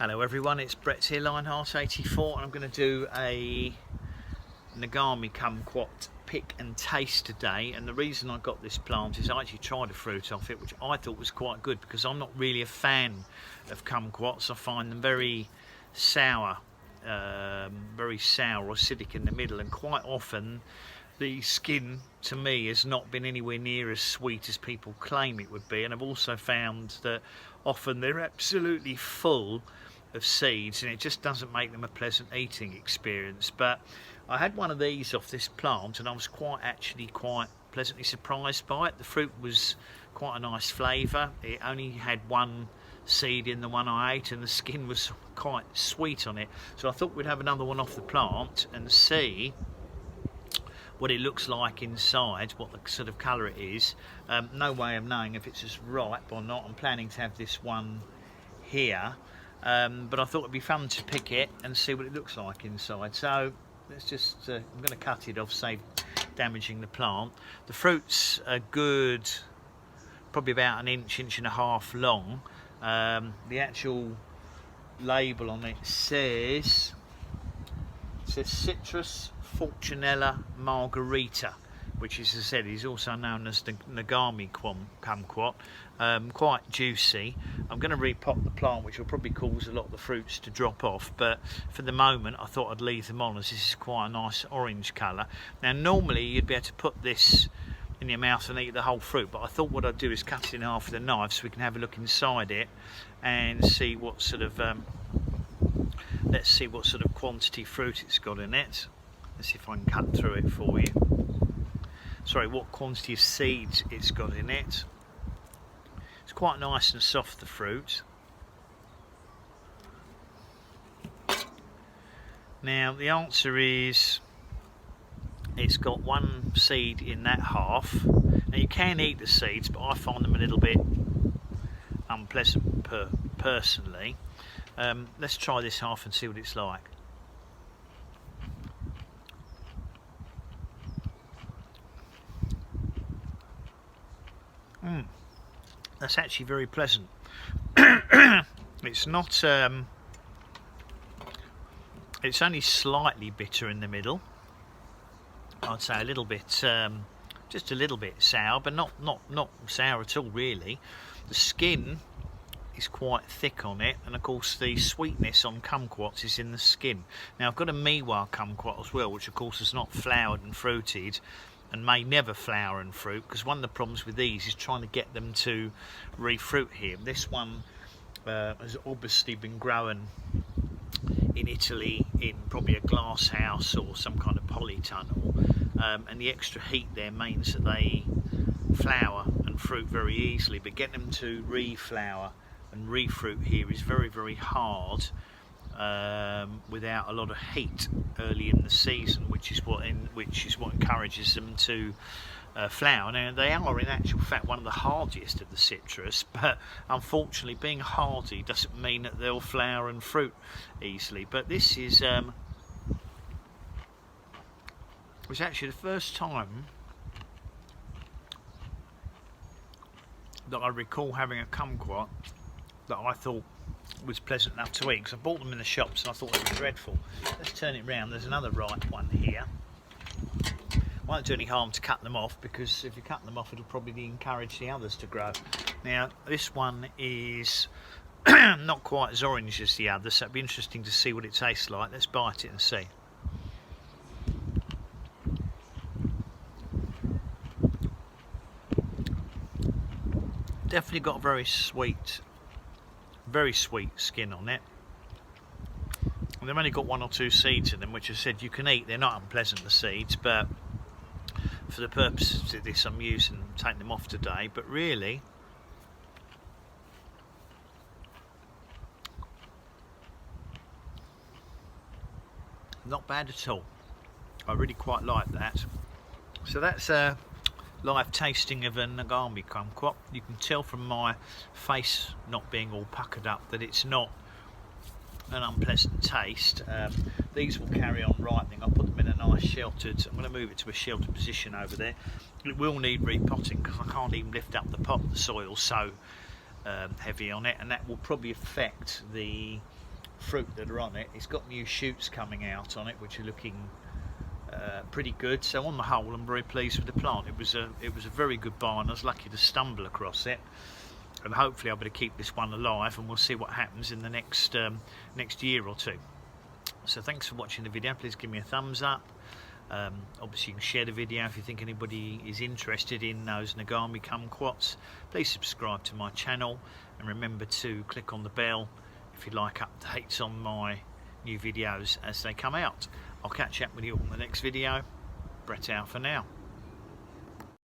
Hello everyone, it's Brett here, Lionheart84, and I'm going to do a Nagami Kumquat pick and taste today. And the reason I got this plant is I actually tried a fruit off it, which I thought was quite good because I'm not really a fan of kumquats. I find them very sour, or acidic in the middle, and quite often the skin to me has not been anywhere near as sweet as people claim it would be. And I've also found that often they're absolutely full of seeds and it just doesn't make them a pleasant eating experience. But I had one of these off this plant and I was actually quite pleasantly surprised by it. The fruit was quite a nice flavour. It only had one seed in the one I ate and the skin was quite sweet on it. So I thought we'd have another one off the plant and see what it looks like inside, what the sort of colour it is. No way of knowing if it's as ripe or not. I'm planning to have this one here, but I thought it'd be fun to pick it and see what it looks like inside. So let's just, I'm going to cut it off, save damaging the plant. The fruit's a good, probably about an inch and a half long. The actual label on it says Citrus Fortunella Margarita, which is, as I said, is also known as the Nagami Kumquat. Quite juicy. I'm going to repot the plant, which will probably cause a lot of the fruits to drop off, but for the moment I thought I'd leave them on as this is quite a nice orange colour. Now normally you'd be able to put this in your mouth and eat the whole fruit, but I thought what I'd do is cut it in half with a knife so we can have a look inside it and see what sort of let's see what sort of quantity fruit it's got in it. Let's see if I can cut through it for you. Sorry, what quantity of seeds it's got in it. It's quite nice and soft, the fruit. Now the answer is it's got one seed in that half. Now you can eat the seeds, but I find them a little bit unpleasant personally. Let's try this half and see what it's like. That's actually very pleasant. It's not, it's only slightly bitter in the middle. I'd say a little bit, just a little bit sour, but not sour at all really. The skin is quite thick on it, and of course the sweetness on kumquats is in the skin. Now I've got a Miwa kumquat as well, which of course is not flowered and fruited and may never flower and fruit, because one of the problems with these is trying to get them to refruit here. This one has obviously been grown in Italy in probably a glass house or some kind of polytunnel, and the extra heat there means that they flower and fruit very easily, but getting them to reflower and refruit here is very, very hard without a lot of heat early in the season, which is what encourages them to flower. Now they are in actual fact one of the hardiest of the citrus, but unfortunately being hardy doesn't mean that they'll flower and fruit easily. But this is was actually the first time that I recall having a kumquat that I thought was pleasant enough to eat, because I bought them in the shops and I thought they were dreadful. Let's turn it round. There's another ripe one here. Won't do any harm to cut them off, because if you cut them off it'll probably encourage the others to grow. Now this one is not quite as orange as the others, so it'd be interesting to see what it tastes like. Let's bite it and see. Definitely got a very sweet skin on it. And they've only got one or two seeds in them, which I said you can eat. They're not unpleasant, the seeds, but for the purposes of this I'm taking them off today. But really, not bad at all. I really quite like that. So that's a live tasting of a Nagami kumquat. You can tell from my face not being all puckered up that it's not an unpleasant taste. These will carry on ripening. I'll put them in a nice sheltered, I'm going to move it to a sheltered position over there. It will need repotting because I can't even lift up the pot, the soil's so heavy on it, and that will probably affect the fruit that are on it. It's got new shoots coming out on it, which are looking pretty good. So on the whole, I'm very pleased with the plant. It was a very good buy, and I was lucky to stumble across it. And hopefully I'll be able to keep this one alive, and we'll see what happens in the next year or two. So thanks for watching the video. Please give me a thumbs up. Obviously you can share the video if you think anybody is interested in those Nagami kumquats. Please subscribe to my channel, and remember to click on the bell if you like updates on my new videos as they come out. I'll catch up with you on the next video. Brett out for now.